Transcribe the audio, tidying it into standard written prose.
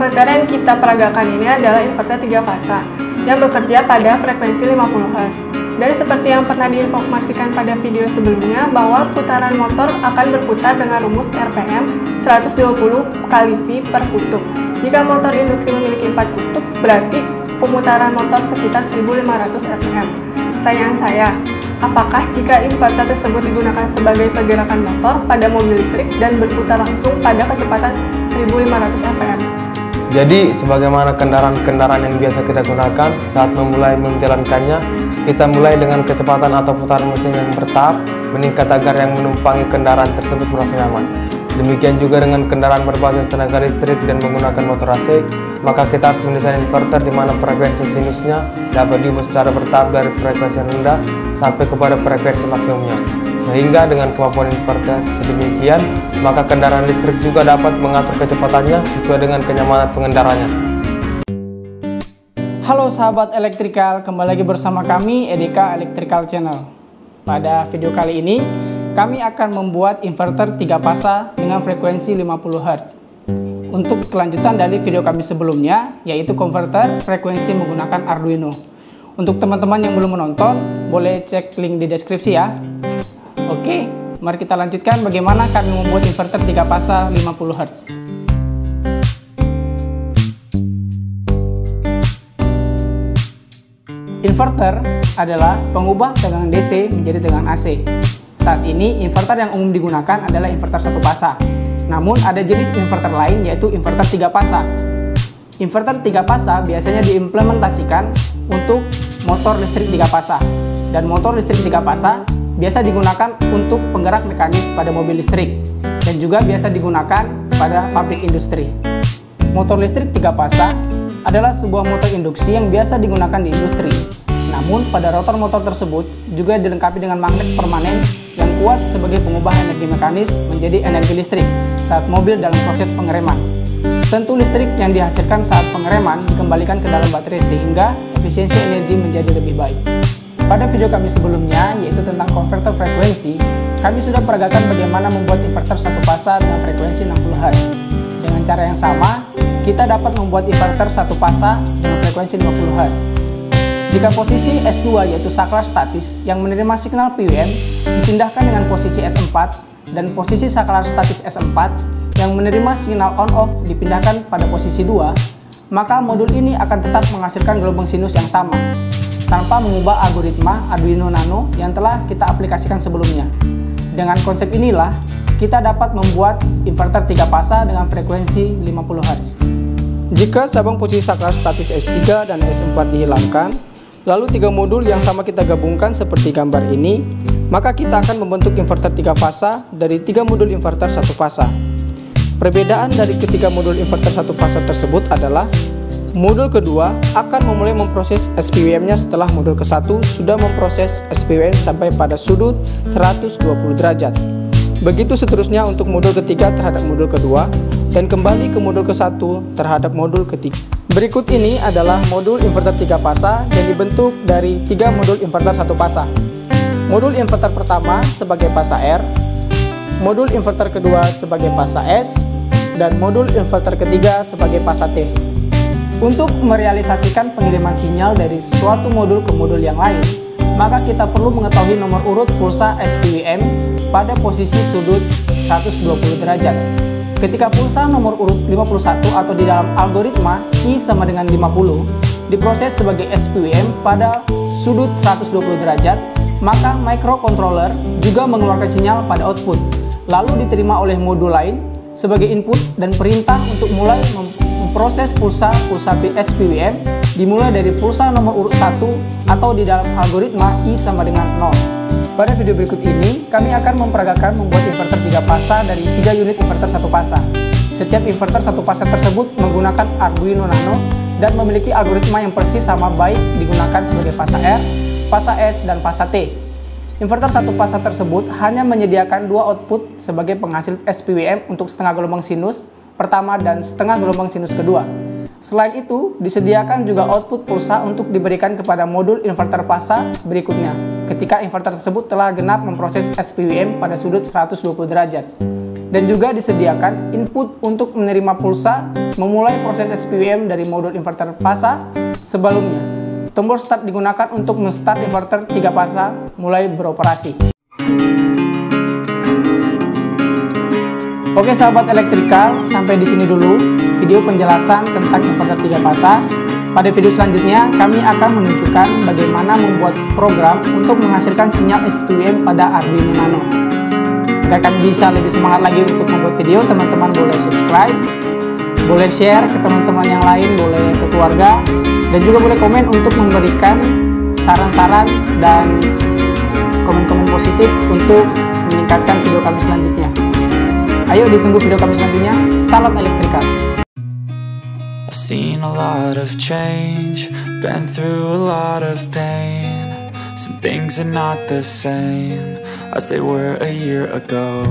Inverter yang kita peragakan ini adalah inverter 3 fasa yang bekerja pada frekuensi 50 Hz. Dan seperti yang pernah diinformasikan pada video sebelumnya bahwa putaran motor akan berputar dengan rumus RPM 120 kali Pi per kutub. Jika motor induksi memiliki 4 kutub, berarti pemutaran motor sekitar 1500 RPM. Pertanyaan saya, apakah jika inverter tersebut digunakan sebagai pergerakan motor pada mobil listrik dan berputar langsung pada kecepatan 1500 RPM? Jadi, sebagaimana kendaraan-kendaraan yang biasa kita gunakan, saat memulai menjalankannya, kita mulai dengan kecepatan atau putaran mesin yang bertahap, meningkat agar yang menumpangi kendaraan tersebut merasa nyaman. Demikian juga dengan kendaraan berbasis tenaga listrik dan menggunakan motor AC, maka kita harus mendesain inverter di mana frekuensi sinusnya dapat diubah secara bertahap dari frekuensi rendah sampai kepada frekuensi maksimumnya. Sehingga dengan kemampuan inverter sedemikian, maka kendaraan listrik juga dapat mengatur kecepatannya sesuai dengan kenyamanan pengendaranya. Halo sahabat elektrikal, kembali lagi bersama kami Edeka Electrical Channel. Pada video kali ini, kami akan membuat inverter 3 fasa dengan frekuensi 50 Hz. Untuk kelanjutan dari video kami sebelumnya, yaitu konverter frekuensi menggunakan Arduino. Untuk teman-teman yang belum menonton, boleh cek link di deskripsi ya. Oke, mari kita lanjutkan bagaimana kami membuat inverter 3 fasa 50 Hz. Inverter adalah pengubah tegangan DC menjadi tegangan AC. Saat ini, inverter yang umum digunakan adalah inverter 1 fasa. Namun, ada jenis inverter lain yaitu inverter 3 fasa. Inverter 3 fasa biasanya diimplementasikan untuk motor listrik 3 fasa. Dan motor listrik 3 fasa biasa digunakan untuk penggerak mekanis pada mobil listrik dan juga biasa digunakan pada pabrik industri. Motor listrik 3 fasa adalah sebuah motor induksi yang biasa digunakan di industri. Namun pada rotor motor tersebut juga dilengkapi dengan magnet permanen yang kuat sebagai pengubah energi mekanis menjadi energi listrik saat mobil dalam proses pengereman. Tentu listrik yang dihasilkan saat pengereman dikembalikan ke dalam baterai sehingga efisiensi energi menjadi lebih baik. Pada video kami sebelumnya, yaitu tentang konverter frekuensi, kami sudah peragakan bagaimana membuat inverter 1 fasa dengan frekuensi 60 Hz. Dengan cara yang sama, kita dapat membuat inverter 1 fasa dengan frekuensi 50 Hz. Jika posisi S2 yaitu saklar statis yang menerima signal PWM dipindahkan dengan posisi S4 dan posisi saklar statis S4 yang menerima signal on-off dipindahkan pada posisi 2, maka modul ini akan tetap menghasilkan gelombang sinus yang sama, tanpa mengubah algoritma Arduino Nano yang telah kita aplikasikan sebelumnya. Dengan konsep inilah, kita dapat membuat inverter 3 fasa dengan frekuensi 50 Hz. Jika cabang posisi saklar statis S3 dan S4 dihilangkan, lalu 3 modul yang sama kita gabungkan seperti gambar ini, maka kita akan membentuk inverter 3 fasa dari 3 modul inverter 1 fasa. Perbedaan dari ketiga modul inverter 1 fasa tersebut adalah modul kedua akan memulai memproses SPWM-nya setelah modul ke-1 sudah memproses SPWM sampai pada sudut 120 derajat. Begitu seterusnya untuk modul ketiga terhadap modul kedua dan kembali ke modul ke-1 terhadap modul ketiga. Berikut ini adalah modul inverter 3 fasa yang dibentuk dari 3 modul inverter 1 fasa. Modul inverter pertama sebagai fasa R, modul inverter kedua sebagai fasa S, dan modul inverter ketiga sebagai fasa T. Untuk merealisasikan pengiriman sinyal dari suatu modul ke modul yang lain, maka kita perlu mengetahui nomor urut pulsa SPWM pada posisi sudut 120 derajat. Ketika pulsa nomor urut 51 atau di dalam algoritma I sama dengan 50 diproses sebagai SPWM pada sudut 120 derajat, maka microcontroller juga mengeluarkan sinyal pada output, lalu diterima oleh modul lain sebagai input dan perintah untuk mulai memproses pulsa SPWM dimulai dari pulsa nomor urut 1 atau di dalam algoritma I sama dengan 0. Pada video berikut ini, kami akan memperagakan membuat inverter 3 fasa dari 3 unit inverter 1 fasa. Setiap inverter 1 fasa tersebut menggunakan Arduino Nano dan memiliki algoritma yang persis sama baik digunakan sebagai fasa R, fasa S, dan fasa T. Inverter 1 fasa tersebut hanya menyediakan 2 output sebagai penghasil SPWM untuk setengah gelombang sinus pertama dan setengah gelombang sinus kedua. Selain itu, disediakan juga output pulsa untuk diberikan kepada modul inverter fasa berikutnya ketika inverter tersebut telah genap memproses SPWM pada sudut 120 derajat. Dan juga disediakan input untuk menerima pulsa memulai proses SPWM dari modul inverter fasa sebelumnya. Tombol start digunakan untuk men-start inverter 3 fasa mulai beroperasi. Oke sahabat elektrikal, sampai di sini dulu video penjelasan tentang inverter 3 fasa. Pada video selanjutnya, kami akan menunjukkan bagaimana membuat program untuk menghasilkan sinyal SPWM pada Arduino Nano. Agar kami bisa lebih semangat lagi untuk membuat video, teman-teman boleh subscribe, boleh share ke teman-teman yang lain, boleh ke keluarga, dan juga boleh komen untuk memberikan saran-saran dan komen-komen positif untuk meningkatkan video kami selanjutnya. Ayo ditunggu video kami selanjutnya. Salam elektrikal. I've seen a lot of change, been through a lot of pain. Some things are not the same as they were a year ago.